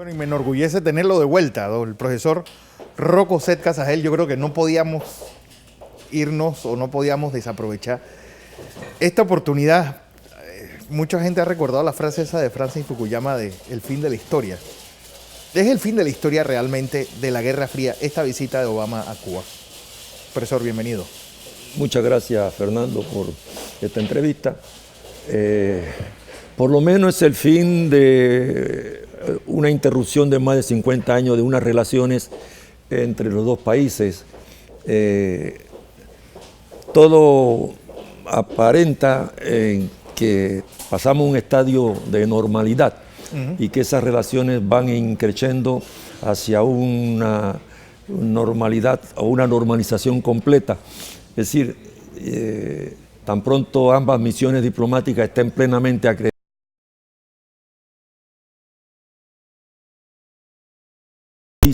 Bueno, y me enorgullece tenerlo de vuelta, el profesor Rocco Set Casagel. Yo creo que no podíamos irnos o no podíamos desaprovechar esta oportunidad. Mucha gente ha recordado la frase esa de Francis Fukuyama de el fin de la historia. Es el fin de la historia realmente de la Guerra Fría, esta visita de Obama a Cuba. Profesor, bienvenido. Muchas gracias, Fernando, por esta entrevista. Por lo menos es el fin de una interrupción de más de 50 años de unas relaciones entre los dos países. Todo aparenta en que pasamos un estadio de normalidad y que esas relaciones van increciendo hacia una normalidad o una normalización completa. Es decir, tan pronto ambas misiones diplomáticas estén plenamente acreditadas,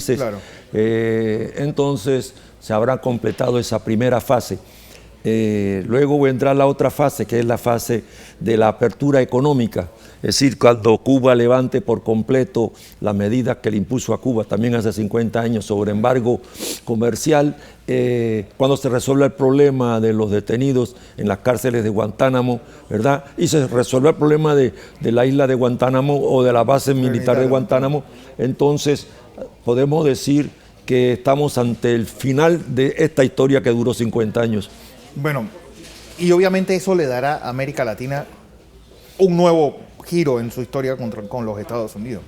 claro. Entonces se habrá completado esa primera fase. Luego vendrá la otra fase, que es la fase de la apertura económica, es decir, cuando Cuba levante por completo las medidas que le impuso a Cuba también hace 50 años sobre embargo comercial, cuando se resuelva el problema de los detenidos en las cárceles de Guantánamo, ¿verdad? Y se resuelva el problema de la isla de Guantánamo o de la base militar de Guantánamo, entonces podemos decir que estamos ante el final de esta historia que duró 50 años. Bueno, y obviamente eso le dará a América Latina un nuevo giro en su historia con los Estados Unidos.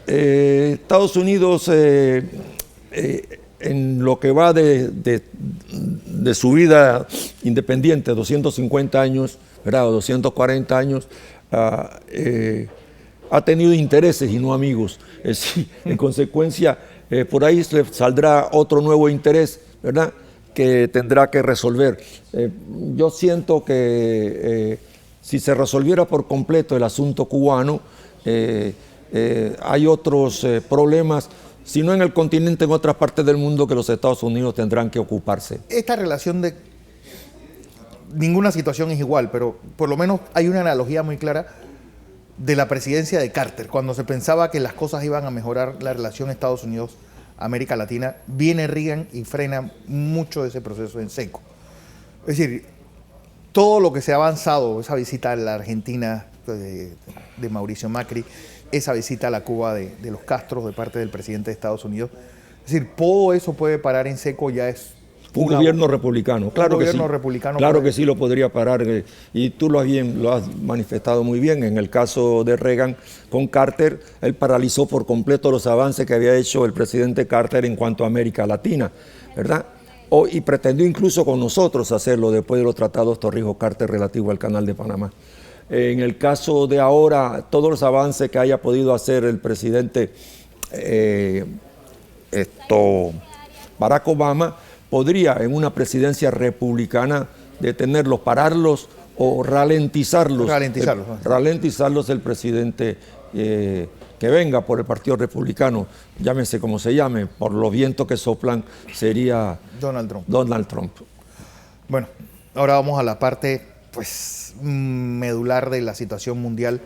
Estados Unidos, en lo que va de su vida independiente, 250 años, ¿verdad? O 240 años, ha tenido intereses y no amigos. En consecuencia, por ahí saldrá otro nuevo interés, ¿verdad?, que tendrá que resolver. Yo siento que si se resolviera por completo el asunto cubano, hay otros problemas, si no en el continente, en otras partes del mundo, que los Estados Unidos tendrán que ocuparse. Esta relación de... Ninguna situación es igual, pero por lo menos hay una analogía muy clara de la presidencia de Carter, cuando se pensaba que las cosas iban a mejorar la relación Estados Unidos América Latina, viene Reagan y frena mucho de ese proceso en seco. Es decir, todo lo que se ha avanzado, esa visita a la Argentina de Mauricio Macri, esa visita a la Cuba de los Castro de parte del presidente de Estados Unidos, es decir, todo eso puede parar en seco, ya es un gobierno republicano, claro que sí. Claro que sí lo podría parar, y tú lo has manifestado muy bien. En el caso de Reagan con Carter, él paralizó por completo los avances que había hecho el presidente Carter en cuanto a América Latina, ¿verdad? Y pretendió incluso con nosotros hacerlo después de los tratados Torrijos-Carter relativos al Canal de Panamá. En el caso de ahora, todos los avances que haya podido hacer el presidente Barack Obama, podría en una presidencia republicana detenerlos, pararlos o ralentizarlos. Ralentizarlos el presidente que venga por el Partido Republicano, llámese como se llame, por los vientos que soplan, sería Donald Trump. Bueno, ahora vamos a la parte pues medular de la situación mundial,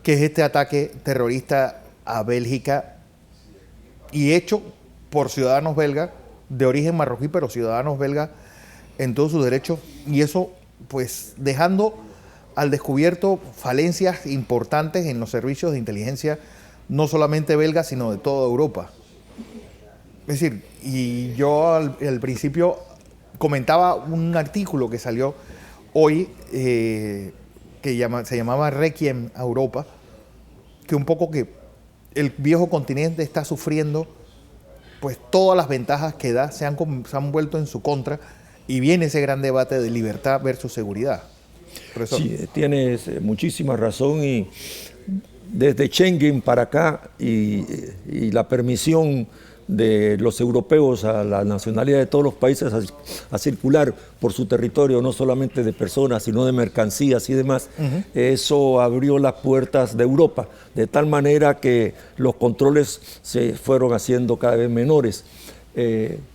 que es este ataque terrorista a Bélgica y hecho por ciudadanos belgas de origen marroquí, pero ciudadanos belgas en todos sus derechos, y eso pues dejando al descubierto falencias importantes en los servicios de inteligencia, no solamente belgas, sino de toda Europa. Es decir, y yo al principio comentaba un artículo que salió hoy, que se llamaba Requiem a Europa, que un poco que el viejo continente está sufriendo pues todas las ventajas que da se han vuelto en su contra, y viene ese gran debate de libertad versus seguridad. Profesor. Sí, tienes muchísima razón, y desde Schengen para acá y la permisión de los europeos a la nacionalidad de todos los países a circular por su territorio, no solamente de personas, sino de mercancías y demás, eso abrió las puertas de Europa, de tal manera que los controles se fueron haciendo cada vez menores.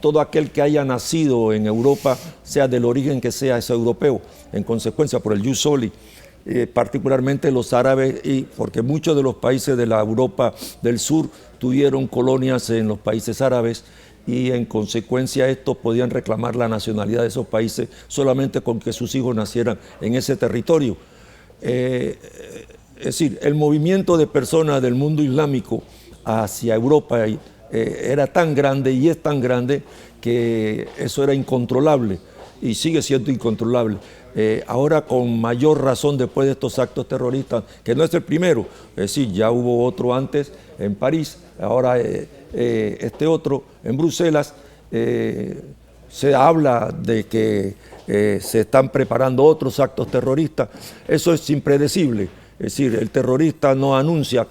Todo aquel que haya nacido en Europa, sea del origen que sea, es europeo, en consecuencia por el jus soli, particularmente los árabes, y porque muchos de los países de la Europa del Sur tuvieron colonias en los países árabes, y en consecuencia estos podían reclamar la nacionalidad de esos países solamente con que sus hijos nacieran en ese territorio. Es decir, el movimiento de personas del mundo islámico hacia Europa era tan grande y es tan grande que eso era incontrolable y sigue siendo incontrolable. Ahora con mayor razón después de estos actos terroristas, que no es el primero, es decir, ya hubo otro antes en París, ahora este otro en Bruselas, se habla de que se están preparando otros actos terroristas. Eso es impredecible, es decir, el terrorista no anuncia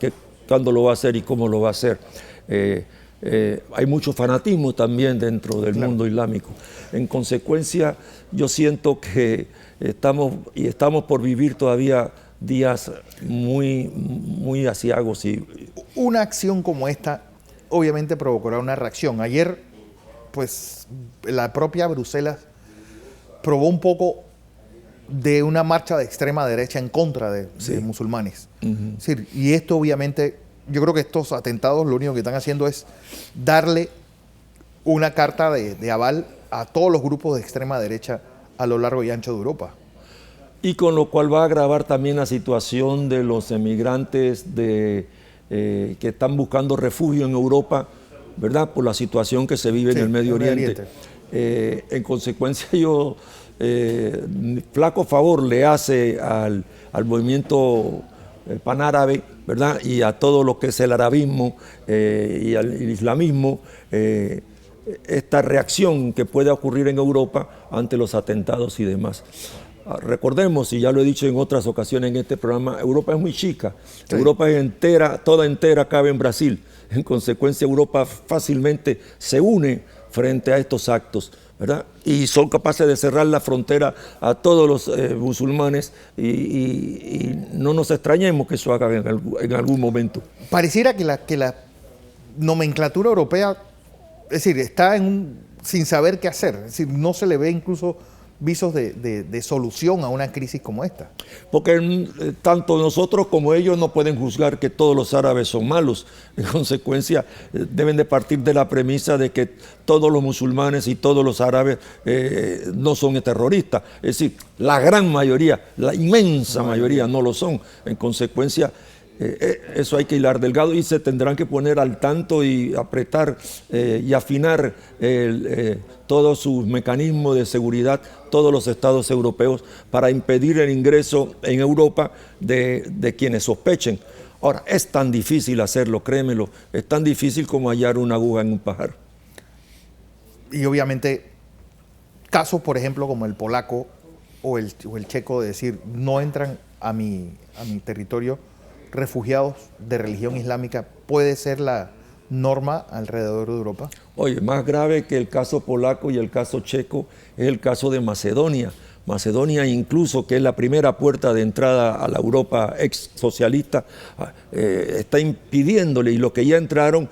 cuándo lo va a hacer y cómo lo va a hacer. Hay mucho fanatismo también dentro del mundo islámico. En consecuencia, yo siento que estamos por vivir todavía días muy aciagos. Una acción como esta obviamente provocará una reacción. Ayer, pues, la propia Bruselas probó un poco de una marcha de extrema derecha en contra de musulmanes. Es decir, y esto obviamente, yo creo que estos atentados lo único que están haciendo es darle una carta de aval a todos los grupos de extrema derecha a lo largo y ancho de Europa. Y con lo cual va a agravar también la situación de los emigrantes que están buscando refugio en Europa, ¿verdad? Por la situación que se vive en el Medio Oriente. En consecuencia, yo flaco favor le hace al movimiento panárabe, ¿verdad? Y a todo lo que es el arabismo y al islamismo, esta reacción que puede ocurrir en Europa ante los atentados y demás. Recordemos, y ya lo he dicho en otras ocasiones en este programa, Europa es muy chica. Sí. Europa es entera, toda entera cabe en Brasil. En consecuencia, Europa fácilmente se une frente a estos actos, ¿verdad? Y son capaces de cerrar la frontera a todos los musulmanes y no nos extrañemos que eso haga en algún momento. Pareciera que la nomenclatura europea, es decir, está sin saber qué hacer. Es decir, no se le ve incluso visos de solución a una crisis como esta. Porque tanto nosotros como ellos no pueden juzgar que todos los árabes son malos. En consecuencia, deben de partir de la premisa de que todos los musulmanes y todos los árabes no son terroristas. Es decir, la gran mayoría, la inmensa mayoría no lo son. En consecuencia, eso hay que hilar delgado y se tendrán que poner al tanto y apretar y afinar todos sus mecanismos de seguridad, todos los estados europeos, para impedir el ingreso en Europa de quienes sospechen. Ahora, es tan difícil hacerlo, créemelo, es tan difícil como hallar una aguja en un pajar. Y obviamente, casos, por ejemplo, como el polaco o el checo, de decir, no entran a mi territorio refugiados de religión islámica, ¿puede ser la norma alrededor de Europa? Oye, más grave que el caso polaco y el caso checo es el caso de Macedonia. Macedonia incluso, que es la primera puerta de entrada a la Europa ex socialista, está impidiéndole, y los que ya entraron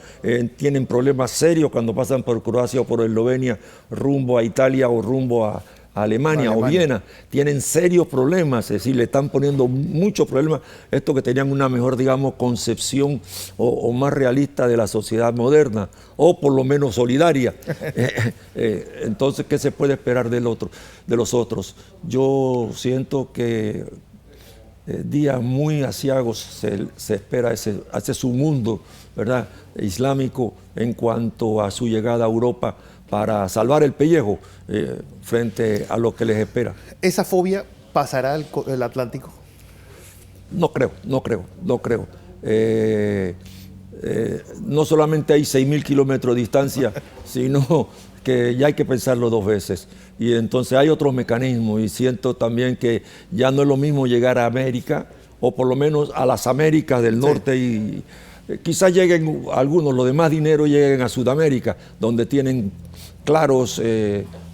tienen problemas serios cuando pasan por Croacia o por Eslovenia rumbo a Italia o rumbo a Alemania o Viena, tienen serios problemas, es decir, le están poniendo muchos problemas, estos que tenían una mejor, digamos, concepción o más realista de la sociedad moderna, o por lo menos solidaria. Entonces, ¿qué se puede esperar de los otros? Yo siento que días muy aciagos se espera hacia su mundo, ¿verdad?, islámico, en cuanto a su llegada a Europa, para salvar el pellejo frente a lo que les espera. ¿Esa fobia pasará el Atlántico? No creo. No solamente hay 6.000 kilómetros de distancia, sino que ya hay que pensarlo dos veces. Y entonces hay otros mecanismos, y siento también que ya no es lo mismo llegar a América, o por lo menos a las Américas del norte, sí. Y quizás lleguen algunos, los de más dinero lleguen a Sudamérica, donde tienen claros,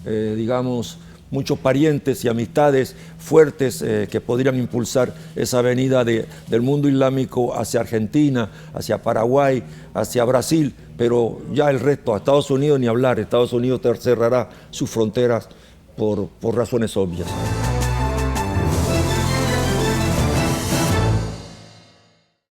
digamos, muchos parientes y amistades fuertes que podrían impulsar esa venida del mundo islámico hacia Argentina, hacia Paraguay, hacia Brasil, pero ya el resto, a Estados Unidos ni hablar. Estados Unidos cerrará sus fronteras por razones obvias.